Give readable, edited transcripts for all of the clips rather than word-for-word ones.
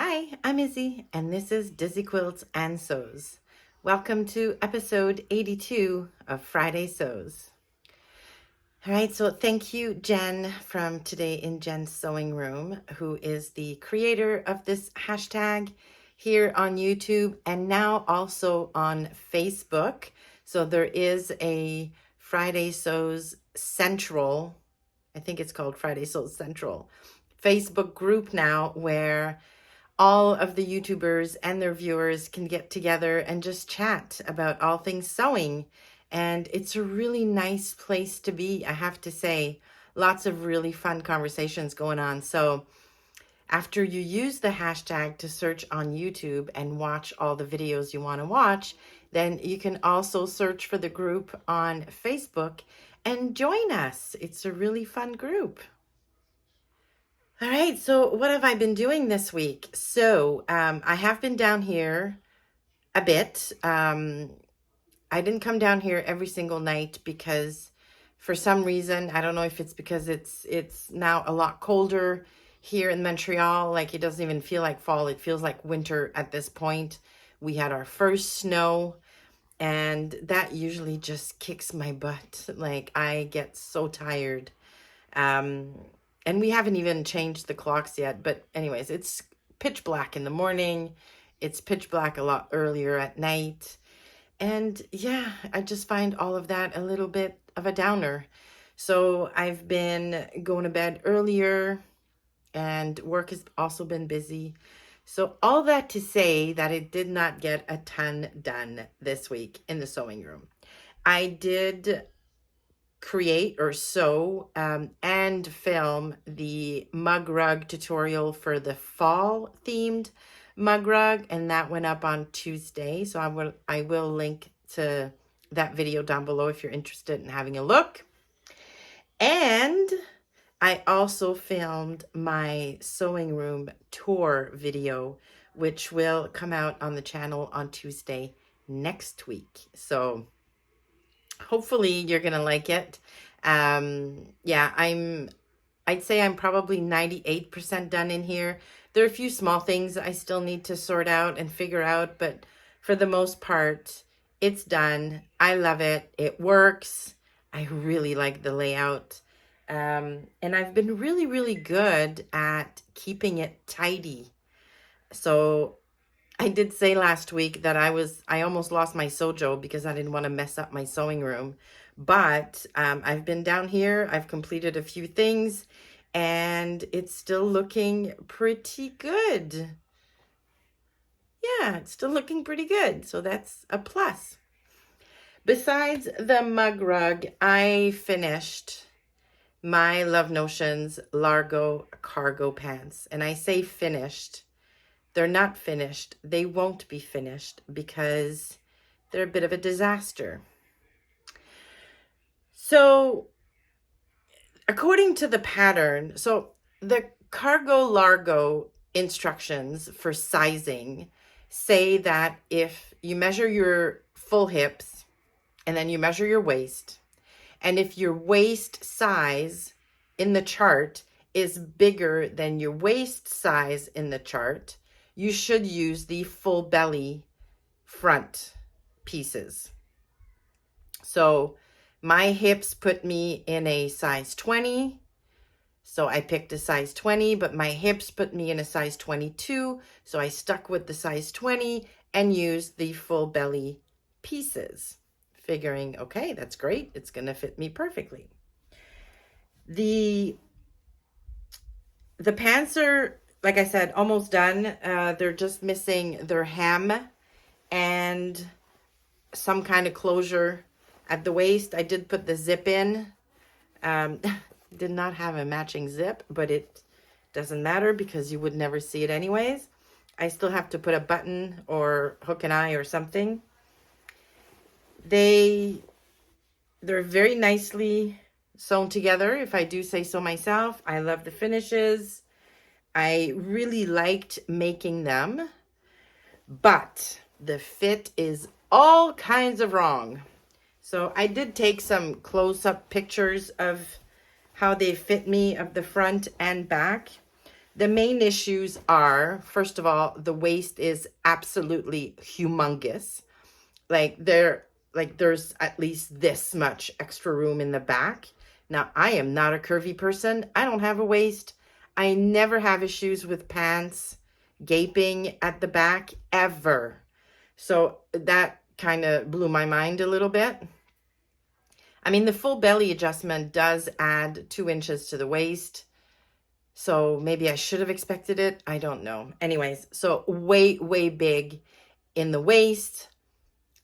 Hi, I'm Izzy, and this is Dizzy Quilts and Sews. Welcome to episode 82 of Friday Sews. All right, so thank you, Jen from Today in Jen's Sewing Room, who is the creator of this hashtag here on YouTube and now also on Facebook. So there is a Friday Sews Central, I think it's called Friday Sews Central, Facebook group now where all of the YouTubers and their viewers can get together and just chat about all things sewing. And it's a really nice place to be, I have to say. Lots of really fun conversations going on. So after you use the hashtag to search on YouTube and watch all the videos you want to watch, then you can also search for the group on Facebook and join us. It's a really fun group. All right, so what have I been doing this week? I have been down here a bit. I didn't come down here every single night because for some reason, I don't know if it's because it's now a lot colder here in Montreal. Like it doesn't even feel like fall. It feels like winter at this point. We had our first snow and that usually just kicks my butt. Like I get so tired. And we haven't even changed the clocks yet. But anyways, it's pitch black in the morning. It's pitch black a lot earlier at night. And yeah, I just find all of that a little bit of a downer. So I've been going to bed earlier and work has also been busy. So all that to say that I did not get a ton done this week in the sewing room. I did create or sew and film the mug rug tutorial for the fall themed mug rug, and that went up on Tuesday. So I will link to that video down below if you're interested in having a look. And I also filmed my sewing room tour video, which will come out on the channel on Tuesday next week. So hopefully you're gonna like it. Yeah, I'd say I'm probably 98% done in here. There are a few small things I still need to sort out and figure out, but for the most part, it's done. I love it. It works. I really like the layout. And I've been really, really good at keeping it tidy. So I did say last week that I almost lost my Sojo because I didn't want to mess up my sewing room. But I've been down here, I've completed a few things, and it's still looking pretty good. Yeah, it's still looking pretty good. So that's a plus. Besides the mug rug, I finished my Love Notions Largo cargo pants. And I say finished. They're not finished. They won't be finished because they're a bit of a disaster. So according to the pattern, so the Cargo Largo instructions for sizing say that if you measure your full hips and then you measure your waist, and if your waist size in the chart is bigger than your waist size in the chart, you should use the full belly front pieces. So my hips put me in a size 20. So I picked a size 20, but my hips put me in a size 22. So I stuck with the size 20 and used the full belly pieces, figuring, okay, that's great. It's going to fit me perfectly. The pants are, like I said, almost done. They're just missing their hem and some kind of closure at the waist. I did put the zip in. Did not have a matching zip, but it doesn't matter because you would never see it anyways. I still have to put a button or hook an eye or something. They're very nicely sewn together, if I do say so myself. I love the finishes. I really liked making them, but the fit is all kinds of wrong. So I did take some close-up pictures of how they fit me of the front and back. The main issues are, first of all, the waist is absolutely humongous. There's at least this much extra room in the back. Now, I am not a curvy person. I don't have a waist. I never have issues with pants gaping at the back ever. So that kind of blew my mind a little bit. I mean, the full belly adjustment does add 2 inches to the waist. So maybe I should have expected it. I don't know. Anyways, so way, way big in the waist,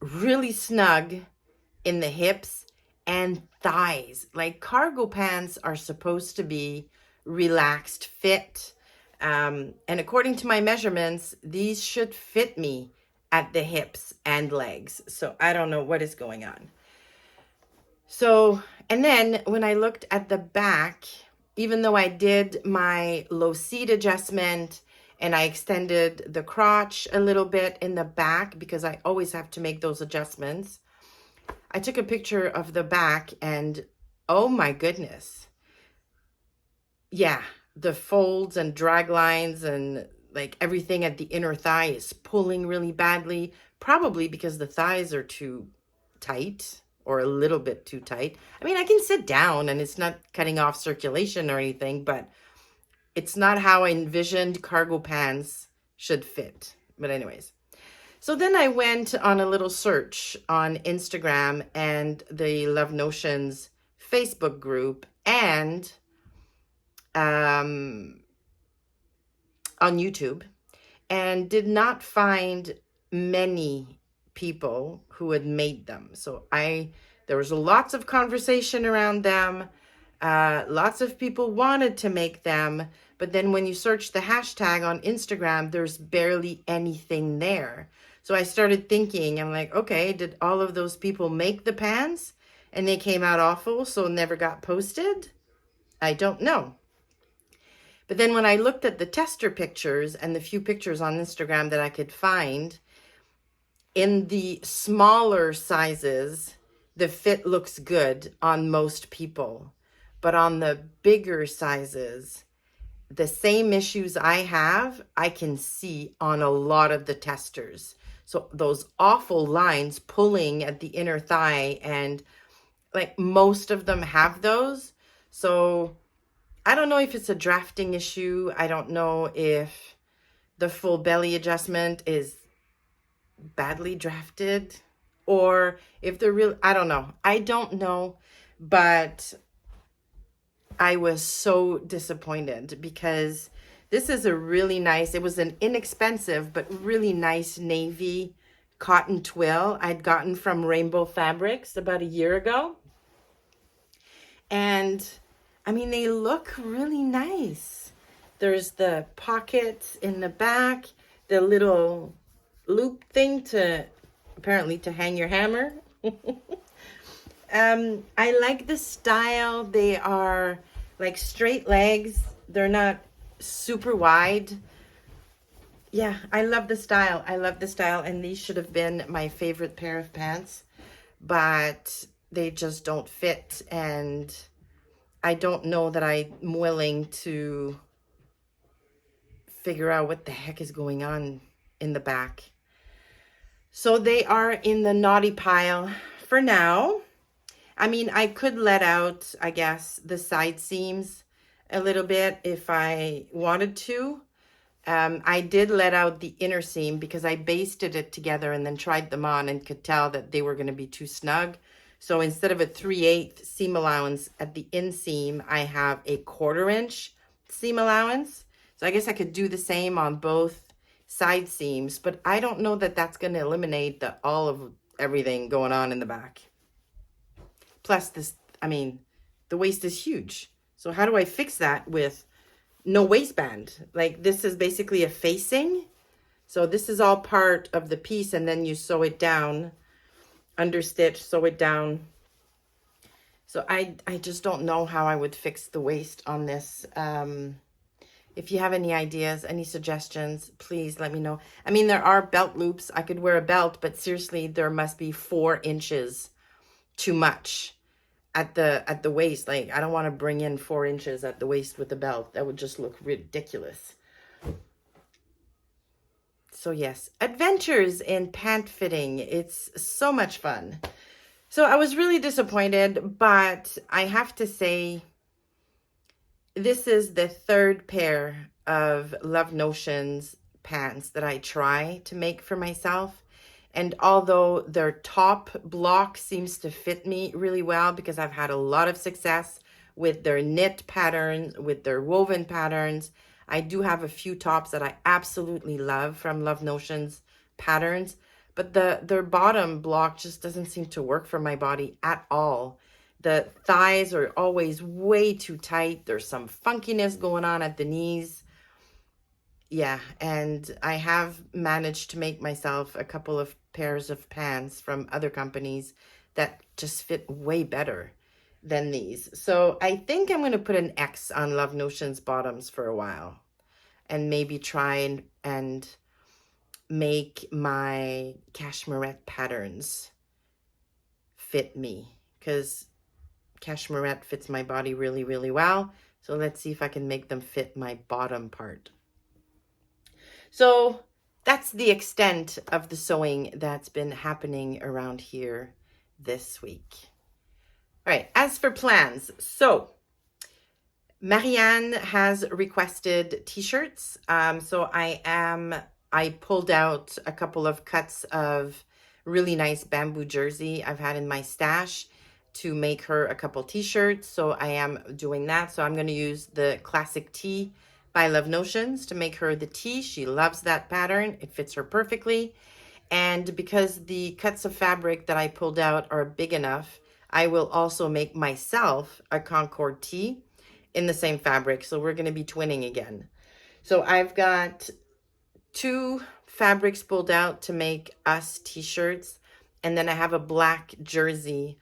really snug in the hips and thighs. Like, cargo pants are supposed to be relaxed fit. And according to my measurements, these should fit me at the hips and legs. So I don't know what is going on. So, and then when I looked at the back, even though I did my low seat adjustment and I extended the crotch a little bit in the back, because I always have to make those adjustments, I took a picture of the back and oh my goodness. Yeah, the folds and drag lines and like everything at the inner thigh is pulling really badly, probably because the thighs are too tight or a little bit too tight. I mean, I can sit down and it's not cutting off circulation or anything, but it's not how I envisioned cargo pants should fit. But anyways, so then I went on a little search on Instagram and the Love Notions Facebook group and on YouTube, and did not find many people who had made them. So there was lots of conversation around them. Lots of people wanted to make them, but then when you search the hashtag on Instagram, there's barely anything there. So I started thinking, I'm like, okay, did all of those people make the pants and they came out awful, so never got posted? I don't know. But then when I looked at the tester pictures and the few pictures on Instagram that I could find, in the smaller sizes, the fit looks good on most people. But on the bigger sizes, the same issues I have, I can see on a lot of the testers. So those awful lines pulling at the inner thigh, and like most of them have those. So I don't know if it's a drafting issue. I don't know if the full belly adjustment is badly drafted or if they're real. I don't know. But I was so disappointed because this is a really nice, it was an inexpensive but really nice navy cotton twill I'd gotten from Rainbow Fabrics about a year ago. And I mean, they look really nice. There's the pockets in the back, the little loop thing apparently to hang your hammer. I like the style. They are like straight legs. They're not super wide. Yeah, I love the style. And these should have been my favorite pair of pants, but they just don't fit. And I don't know that I'm willing to figure out what the heck is going on in the back. So they are in the naughty pile for now. I mean, I could let out, I guess, the side seams a little bit if I wanted to. I did let out the inner seam because I basted it together and then tried them on and could tell that they were going to be too snug. So instead of a 3/8 seam allowance at the inseam, I have a 1/4 inch seam allowance. So I guess I could do the same on both side seams, but I don't know that that's going to eliminate all of everything going on in the back. Plus the waist is huge. So how do I fix that with no waistband? Like, this is basically a facing. So this is all part of the piece, and then you sew it down, understitch, sew it down. So I just don't know how I would fix the waist on this. If you have any ideas, any suggestions, please let me know. I mean, there are belt loops. I could wear a belt, but seriously, there must be 4 inches too much at the waist. Like, I don't want to bring in 4 inches at the waist with the belt. That would just look ridiculous. So yes, adventures in pant fitting. It's so much fun. So I was really disappointed, but I have to say, this is the 3rd pair of Love Notions pants that I try to make for myself. And although their top block seems to fit me really well, because I've had a lot of success with their knit patterns, with their woven patterns, I do have a few tops that I absolutely love from Love Notions patterns, but their bottom block just doesn't seem to work for my body at all. The thighs are always way too tight. There's some funkiness going on at the knees. Yeah, and I have managed to make myself a couple of pairs of pants from other companies that just fit way better than these. So I think I'm going to put an X on Love Notions bottoms for a while, and maybe try and make my cashmerette patterns fit me, because cashmerette fits my body really, really well. So let's see if I can make them fit my bottom part. So that's the extent of the sewing that's been happening around here this week. All right, as for plans, so Marianne has requested t-shirts. So I pulled out a couple of cuts of really nice bamboo jersey I've had in my stash to make her a couple t-shirts. So I am doing that. So I'm going to use the Classic Tee by Love Notions to make her the tee. She loves that pattern. It fits her perfectly. And because the cuts of fabric that I pulled out are big enough, I will also make myself a Concord tee in the same fabric. So we're going to be twinning again. So I've got 2 fabrics pulled out to make us t-shirts. And then I have a black jersey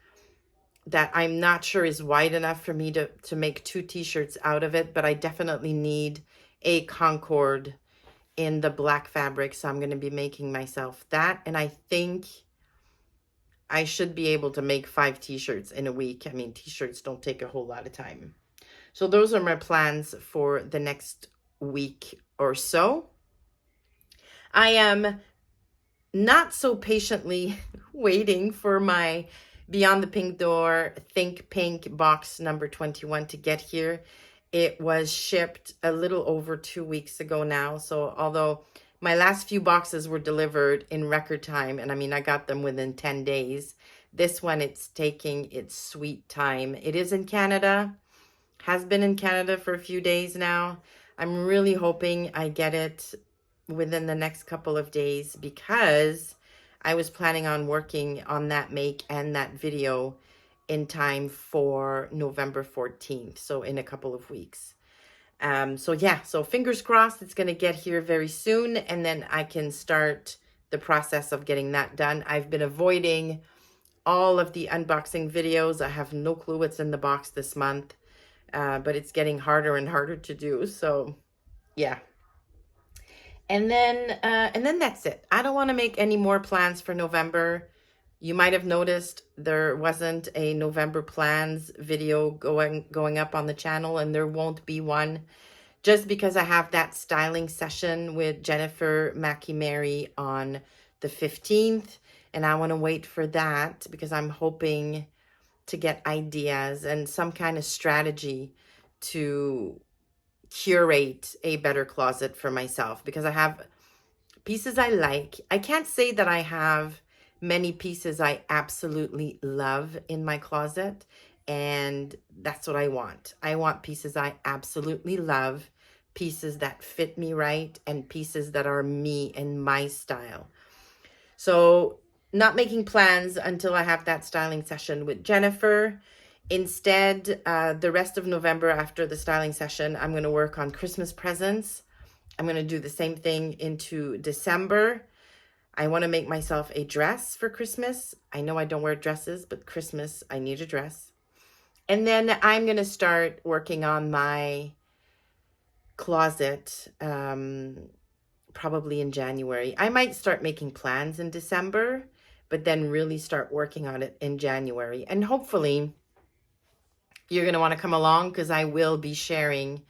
that I'm not sure is wide enough for me to make 2 t-shirts out of it, but I definitely need a Concord in the black fabric. So I'm going to be making myself that. And I think I should be able to make 5 t-shirts in a week. I mean, t-shirts don't take a whole lot of time. So those are my plans for the next week or so. I am not so patiently waiting for my Beyond the Pink Door Think Pink box number 21 to get here. It was shipped a little over 2 weeks ago now. So although my last few boxes were delivered in record time, and I mean, I got them within 10 days, this one, it's taking its sweet time. It is in Canada, has been in Canada for a few days now. I'm really hoping I get it within the next couple of days, because I was planning on working on that make and that video in time for November 14th, so in a couple of weeks. So yeah, so fingers crossed it's going to get here very soon, and then I can start the process of getting that done. I've been avoiding all of the unboxing videos. I have no clue what's in the box this month, but it's getting harder and harder to do. So yeah. And then that's it. I don't want to make any more plans for November. You might have noticed there wasn't a November plans video going up on the channel, and there won't be one, just because I have that styling session with Jennifer Mackie-Mary on the 15th, and I want to wait for that because I'm hoping to get ideas and some kind of strategy to curate a better closet for myself, because I have pieces I like. I can't say that I have many pieces I absolutely love in my closet, and that's what I want. I want pieces I absolutely love, pieces that fit me right, and pieces that are me and my style. So not making plans until I have that styling session with Jennifer. Instead, the rest of November after the styling session, I'm going to work on Christmas presents. I'm going to do the same thing into December. I want to make myself a dress for Christmas. I know I don't wear dresses, but Christmas, I need a dress. And then I'm going to start working on my closet probably in January. I might start making plans in December, but then really start working on it in January. And hopefully you're going to want to come along because I will be sharing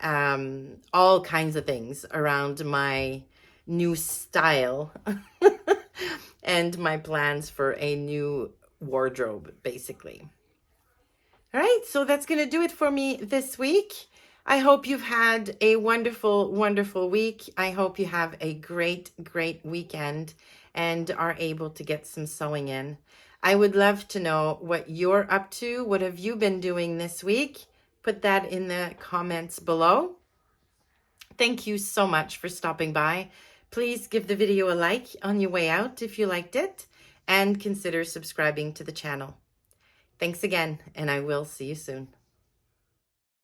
all kinds of things around my new style and my plans for a new wardrobe, basically. All right, so that's going to do it for me this week. I hope you've had a wonderful, wonderful week. I hope you have a great, great weekend and are able to get some sewing in. I would love to know what you're up to. What have you been doing this week? Put that in the comments below. Thank you so much for stopping by. Please give the video a like on your way out if you liked it, and consider subscribing to the channel. Thanks again, and I will see you soon.